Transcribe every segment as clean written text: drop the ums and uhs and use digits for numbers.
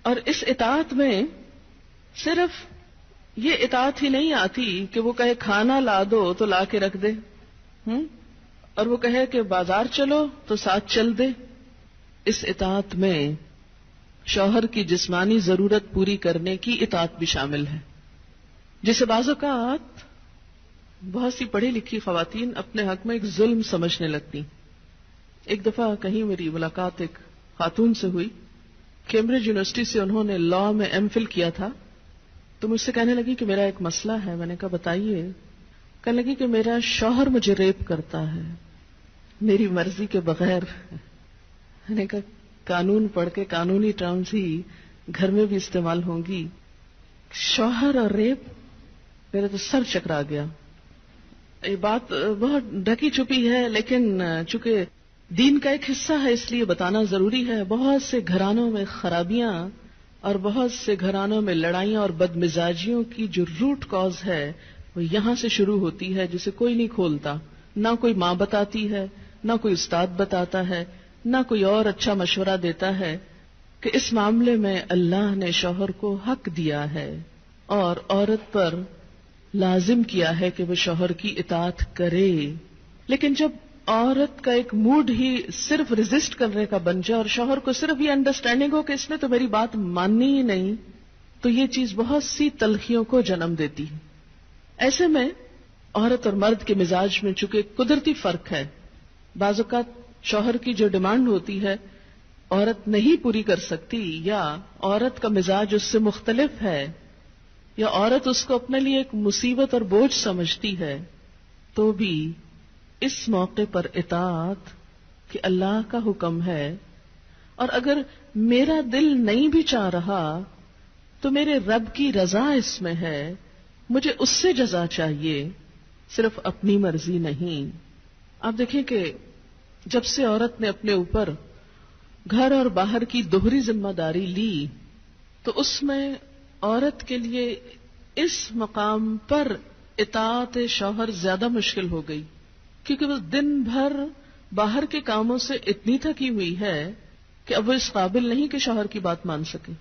اور اس اطاعت میں صرف یہ اطاعت ہی نہیں آتی کہ وہ کہے کھانا لا دو تو لا کے رکھ دے، اور وہ کہے کہ بازار چلو تو ساتھ چل دے. اس اطاعت میں شوہر کی جسمانی ضرورت پوری کرنے کی اطاعت بھی شامل ہے، جسے بعض اوقات بہت سی پڑھی لکھی خواتین اپنے حق میں ایک ظلم سمجھنے لگتی. ایک دفعہ کہیں میری ملاقات ایک خاتون سے ہوئی، کیمبرج یونیورسٹی سے انہوں نے لاء میں ایم فل کیا تھا. تو مجھ سے کہنے لگی کہ میرا ایک مسئلہ ہے. میں نے کہا بتائیے. کہنے لگی کہ میرا شوہر مجھے ریپ کرتا ہے میری مرضی کے بغیر. میں نے کہا قانون پڑھ کے قانونی ٹرمز ہی گھر میں بھی استعمال ہوں گی. شوہر اور ریپ، میرا تو سر چکرا گیا. یہ بات بہت ڈھکی چھپی ہے لیکن چونکہ دین کا ایک حصہ ہے اس لیے بتانا ضروری ہے. بہت سے گھرانوں میں خرابیاں اور بہت سے گھرانوں میں لڑائیاں اور بدمزاجیوں کی جو روٹ کاز ہے وہ یہاں سے شروع ہوتی ہے، جسے کوئی نہیں کھولتا. نہ کوئی ماں بتاتی ہے، نہ کوئی استاد بتاتا ہے، نہ کوئی اور اچھا مشورہ دیتا ہے کہ اس معاملے میں اللہ نے شوہر کو حق دیا ہے اور عورت پر لازم کیا ہے کہ وہ شوہر کی اطاعت کرے. لیکن جب عورت کا ایک موڈ ہی صرف ریزسٹ کرنے کا بن جائے اور شوہر کو صرف یہ انڈرسٹینڈنگ ہو کہ اس نے تو میری بات ماننی ہی نہیں، تو یہ چیز بہت سی تلخیوں کو جنم دیتی ہے. ایسے میں عورت اور مرد کے مزاج میں چونکہ قدرتی فرق ہے، بعض اوقات شوہر کی جو ڈیمانڈ ہوتی ہے عورت نہیں پوری کر سکتی، یا عورت کا مزاج اس سے مختلف ہے، یا عورت اس کو اپنے لیے ایک مصیبت اور بوجھ سمجھتی ہے، تو بھی اس موقع پر اطاعت کہ اللہ کا حکم ہے. اور اگر میرا دل نہیں بھی چاہ رہا تو میرے رب کی رضا اس میں ہے، مجھے اس سے جزا چاہیے، صرف اپنی مرضی نہیں. آپ دیکھیں کہ جب سے عورت نے اپنے اوپر گھر اور باہر کی دوہری ذمہ داری لی تو اس میں عورت کے لیے اس مقام پر اطاعت شوہر زیادہ مشکل ہو گئی، کیونکہ وہ دن بھر باہر کے کاموں سے اتنی تھکی ہوئی ہے کہ اب وہ اس قابل نہیں کہ شوہر کی بات مان سکے.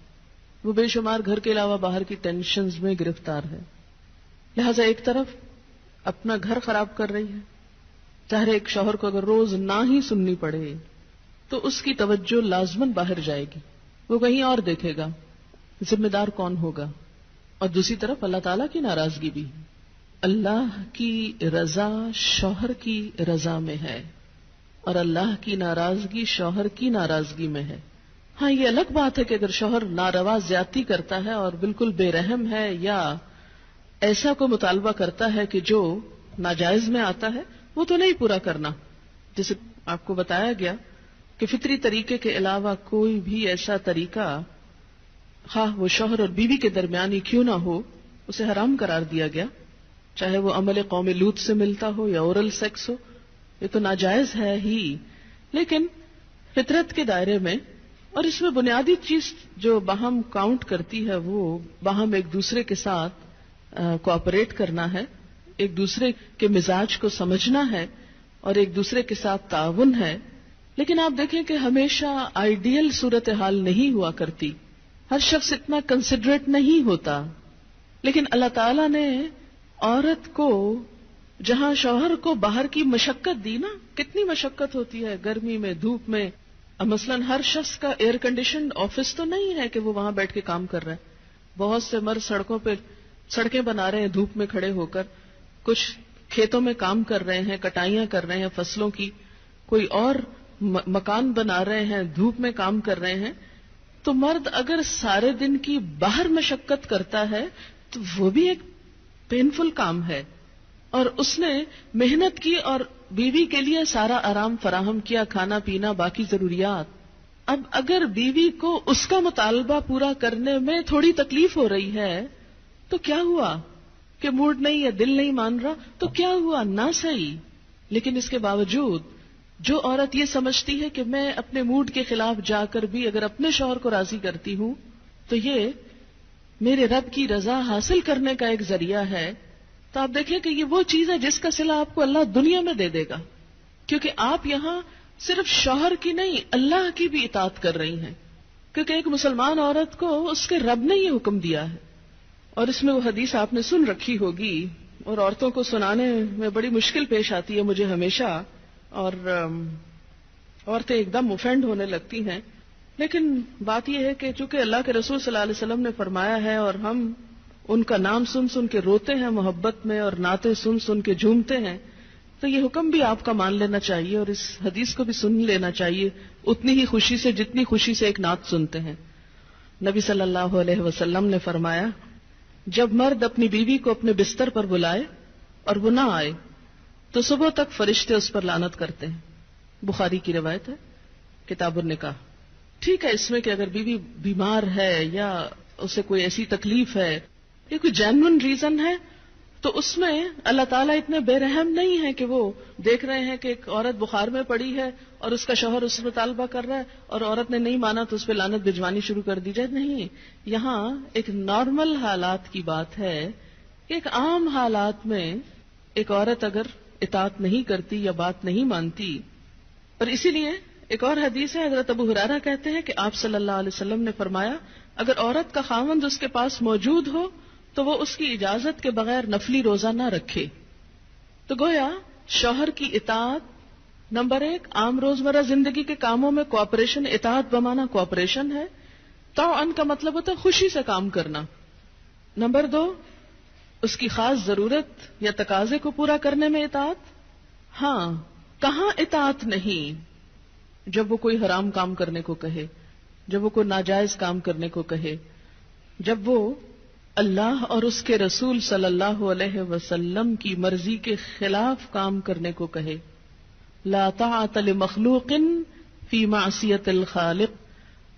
وہ بے شمار گھر کے علاوہ باہر کی ٹینشنز میں گرفتار ہے. لہذا ایک طرف اپنا گھر خراب کر رہی ہے، چاہے ایک شوہر کو اگر روز نہ ہی سننی پڑے تو اس کی توجہ لازماً باہر جائے گی، وہ کہیں اور دیکھے گا، ذمہ دار کون ہوگا. اور دوسری طرف اللہ تعالیٰ کی ناراضگی بھی. اللہ کی رضا شوہر کی رضا میں ہے اور اللہ کی ناراضگی شوہر کی ناراضگی میں ہے. ہاں یہ الگ بات ہے کہ اگر شوہر ناروا زیادتی کرتا ہے اور بالکل بے رحم ہے یا ایسا کو مطالبہ کرتا ہے کہ جو ناجائز میں آتا ہے، وہ تو نہیں پورا کرنا. جیسے آپ کو بتایا گیا کہ فطری طریقے کے علاوہ کوئی بھی ایسا طریقہ خواہ وہ شوہر اور بیوی کے درمیان ہی کیوں نہ ہو اسے حرام قرار دیا گیا، چاہے وہ عمل قوم لوط سے ملتا ہو یا اورل سیکس ہو، یہ تو ناجائز ہے ہی. لیکن فطرت کے دائرے میں، اور اس میں بنیادی چیز جو باہم کاؤنٹ کرتی ہے وہ باہم ایک دوسرے کے ساتھ کوآپریٹ کرنا ہے، ایک دوسرے کے مزاج کو سمجھنا ہے اور ایک دوسرے کے ساتھ تعاون ہے. لیکن آپ دیکھیں کہ ہمیشہ آئیڈیل صورتحال نہیں ہوا کرتی، ہر شخص اتنا کنسیڈریٹ نہیں ہوتا. لیکن اللہ تعالیٰ نے عورت کو جہاں شوہر کو باہر کی مشقت دی نا، کتنی مشقت ہوتی ہے گرمی میں، دھوپ میں. مثلاً ہر شخص کا ایئر کنڈیشنڈ آفس تو نہیں ہے کہ وہ وہاں بیٹھ کے کام کر رہے ہیں. بہت سے مرد سڑکوں پہ سڑکیں بنا رہے ہیں دھوپ میں کھڑے ہو کر، کچھ کھیتوں میں کام کر رہے ہیں، کٹائیاں کر رہے ہیں فصلوں کی، کوئی اور مکان بنا رہے ہیں، دھوپ میں کام کر رہے ہیں. تو مرد اگر سارے دن کی باہر مشقت کرتا ہے تو وہ بھی ایک پینفل کام ہے، اور اس نے محنت کی اور بیوی کے لیے سارا آرام فراہم کیا، کھانا پینا باقی ضروریات. اب اگر بیوی کو اس کا مطالبہ پورا کرنے میں تھوڑی تکلیف ہو رہی ہے تو کیا ہوا کہ موڈ نہیں ہے، دل نہیں مان رہا تو کیا ہوا، نہ صحیح. لیکن اس کے باوجود جو عورت یہ سمجھتی ہے کہ میں اپنے موڈ کے خلاف جا کر بھی اگر اپنے شوہر کو راضی کرتی ہوں تو یہ میرے رب کی رضا حاصل کرنے کا ایک ذریعہ ہے، تو آپ دیکھیں کہ یہ وہ چیز ہے جس کا صلہ آپ کو اللہ دنیا میں دے دے گا، کیونکہ آپ یہاں صرف شوہر کی نہیں اللہ کی بھی اطاعت کر رہی ہیں. کیونکہ ایک مسلمان عورت کو اس کے رب نے یہ حکم دیا ہے. اور اس میں وہ حدیث آپ نے سن رکھی ہوگی اور عورتوں کو سنانے میں بڑی مشکل پیش آتی ہے مجھے ہمیشہ, اور عورتیں ایک دم اوفینڈ ہونے لگتی ہیں. لیکن بات یہ ہے کہ چونکہ اللہ کے رسول صلی اللہ علیہ وسلم نے فرمایا ہے اور ہم ان کا نام سن سن کے روتے ہیں محبت میں اور نعتیں سن سن کے جھومتے ہیں, تو یہ حکم بھی آپ کا مان لینا چاہیے اور اس حدیث کو بھی سن لینا چاہیے اتنی ہی خوشی سے جتنی خوشی سے ایک نعت سنتے ہیں. نبی صلی اللہ علیہ وسلم نے فرمایا, جب مرد اپنی بیوی کو اپنے بستر پر بلائے اور وہ نہ آئے تو صبح تک فرشتے اس پر لعنت کرتے ہیں. بخاری کی روایت ہے, کتاب النکاح. ٹھیک ہے اس میں کہ اگر بیوی بیمار ہے یا اسے کوئی ایسی تکلیف ہے یا کوئی جینون ریزن ہے تو اس میں اللہ تعالیٰ اتنے بے رحم نہیں ہے کہ وہ دیکھ رہے ہیں کہ ایک عورت بخار میں پڑی ہے اور اس کا شوہر اس سے مطالبہ کر رہا ہے اور عورت نے نہیں مانا تو اس پہ لعنت بھجوانی شروع کر دی جائے. نہیں, یہاں ایک نارمل حالات کی بات ہے کہ ایک عام حالات میں ایک عورت اگر اطاعت نہیں کرتی یا بات نہیں مانتی. اور اسی لیے ایک اور حدیث ہے, حضرت ابو ہریرہ کہتے ہیں کہ آپ صلی اللہ علیہ وسلم نے فرمایا, اگر عورت کا خاوند اس کے پاس موجود ہو تو وہ اس کی اجازت کے بغیر نفلی روزہ نہ رکھے. تو گویا شوہر کی اطاعت نمبر 1 عام روزمرہ زندگی کے کاموں میں کوآپریشن, اطاعت بمانا کوآپریشن ہے. طوعاً کا مطلب ہوتا ہے خوشی سے کام کرنا. نمبر 2 اس کی خاص ضرورت یا تقاضے کو پورا کرنے میں اطاعت. ہاں, کہاں اطاعت نہیں؟ جب وہ کوئی حرام کام کرنے کو کہے, جب وہ کوئی ناجائز کام کرنے کو کہے, جب وہ اللہ اور اس کے رسول صلی اللہ علیہ وسلم کی مرضی کے خلاف کام کرنے کو کہے. لا طاعت لمخلوق فی معصیت الخالق,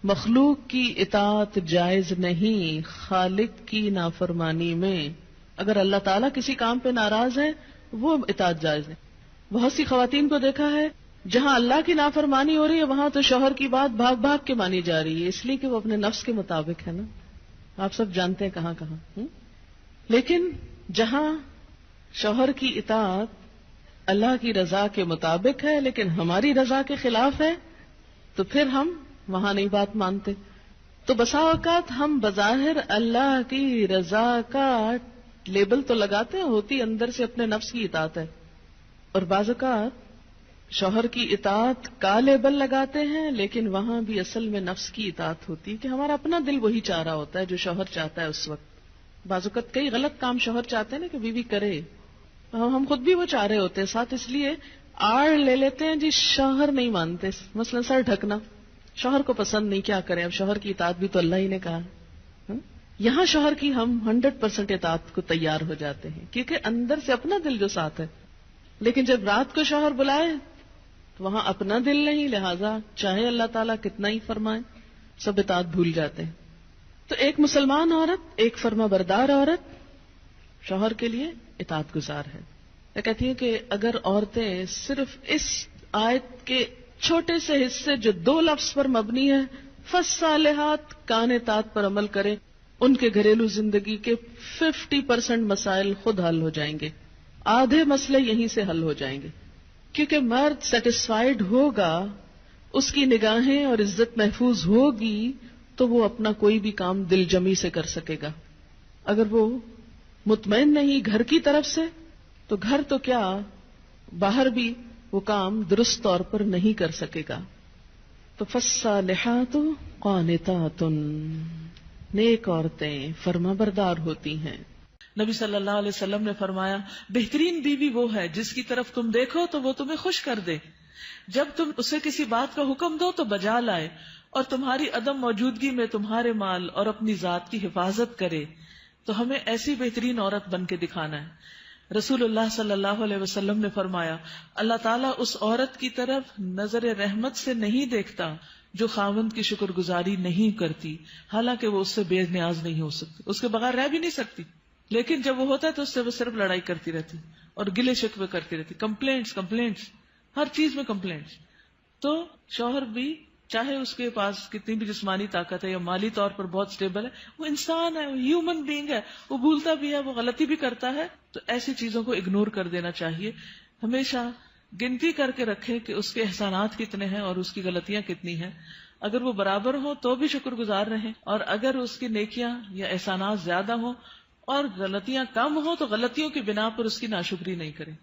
مخلوق کی اطاعت جائز نہیں خالق کی نافرمانی میں. اگر اللہ تعالیٰ کسی کام پہ ناراض ہے وہ اطاعت جائز نہیں. بہت سی خواتین کو دیکھا ہے جہاں اللہ کی نافرمانی ہو رہی ہے وہاں تو شوہر کی بات بھاگ بھاگ کے مانی جا رہی ہے, اس لیے کہ وہ اپنے نفس کے مطابق ہے نا. آپ سب جانتے ہیں کہاں کہاں. لیکن جہاں شوہر کی اطاعت اللہ کی رضا کے مطابق ہے لیکن ہماری رضا کے خلاف ہے تو پھر ہم وہاں نہیں بات مانتے. تو بسا اوقات ہم بظاہر اللہ کی رضا کا لیبل تو لگاتے ہیں, ہوتی اندر سے اپنے نفس کی اطاعت ہے. اور بعض اوقات شوہر کی اطاعت کا لیبل لگاتے ہیں لیکن وہاں بھی اصل میں نفس کی اطاعت ہوتی ہے کہ ہمارا اپنا دل وہی چاہ رہا ہوتا ہے جو شوہر چاہتا ہے اس وقت. بعض اوقات کئی غلط کام شوہر چاہتے ہیں نا کہ بیوی کرے, ہم خود بھی وہ چاہ رہے ہوتے ہیں ساتھ, اس لیے آڑ لے لیتے ہیں جی شوہر نہیں مانتے. مثلا سر ڈھکنا شوہر کو پسند نہیں, کیا کریں, اب شوہر کی اطاعت بھی تو اللہ ہی نے کہا. یہاں شوہر کی ہم 100% اطاعت کو تیار ہو جاتے ہیں کیونکہ اندر سے اپنا دل جو ساتھ ہے. لیکن جب رات کو شوہر بلائے تو وہاں اپنا دل نہیں, لہذا چاہے اللہ تعالیٰ کتنا ہی فرمائے سب اطاعت بھول جاتے ہیں. تو ایک مسلمان عورت, ایک فرما بردار عورت شوہر کے لیے اطاعت گزار ہے. میں کہتی ہوں کہ اگر عورتیں صرف اس آیت کے چھوٹے سے حصے جو 2 لفظ پر مبنی ہے فالصالحات قانتات پر عمل کریں, ان کے گھریلو زندگی کے 50% مسائل خود حل ہو جائیں گے. آدھے مسئلے یہیں سے حل ہو جائیں گے کیونکہ مرد سیٹسفائیڈ ہوگا, اس کی نگاہیں اور عزت محفوظ ہوگی تو وہ اپنا کوئی بھی کام دل جمی سے کر سکے گا. اگر وہ مطمئن نہیں گھر کی طرف سے تو گھر تو کیا باہر بھی وہ کام درست طور پر نہیں کر سکے گا. تو فالصالحات قانتات, نیک عورتیں فرما بردار ہوتی ہیں. نبی صلی اللہ علیہ وسلم نے فرمایا, بہترین بیوی وہ ہے جس کی طرف تم دیکھو تو وہ تمہیں خوش کر دے, جب تم اسے کسی بات کا حکم دو تو بجا لائے, اور تمہاری عدم موجودگی میں تمہارے مال اور اپنی ذات کی حفاظت کرے. تو ہمیں ایسی بہترین عورت بن کے دکھانا ہے. رسول اللہ صلی اللہ علیہ وسلم نے فرمایا, اللہ تعالیٰ اس عورت کی طرف نظر رحمت سے نہیں دیکھتا جو خاوند کی شکر گزاری نہیں کرتی, حالانکہ وہ اس سے بے نیاز نہیں ہو سکتی, اس کے بغیر رہ بھی نہیں سکتی, لیکن جب وہ ہوتا ہے تو اس سے وہ صرف لڑائی کرتی رہتی اور گلے شکوے کرتی رہتی, کمپلینٹس ہر چیز میں کمپلینٹس. تو شوہر بھی چاہے اس کے پاس کتنی بھی جسمانی طاقت ہے یا مالی طور پر بہت سٹیبل ہے, وہ انسان ہے, وہ ہیومن بینگ ہے, وہ بھولتا بھی ہے, وہ غلطی بھی کرتا ہے. تو ایسی چیزوں کو اگنور کر دینا چاہیے. ہمیشہ گنتی کر کے رکھے کہ اس کے احسانات کتنے ہیں اور اس کی غلطیاں کتنی ہیں. اگر وہ برابر ہو تو بھی شکر گزار رہیں، اور اگر اس کی نیکیاں یا احسانات زیادہ ہوں اور غلطیاں کم ہوں تو غلطیوں کی بنا پر اس کی ناشکری نہیں کریں.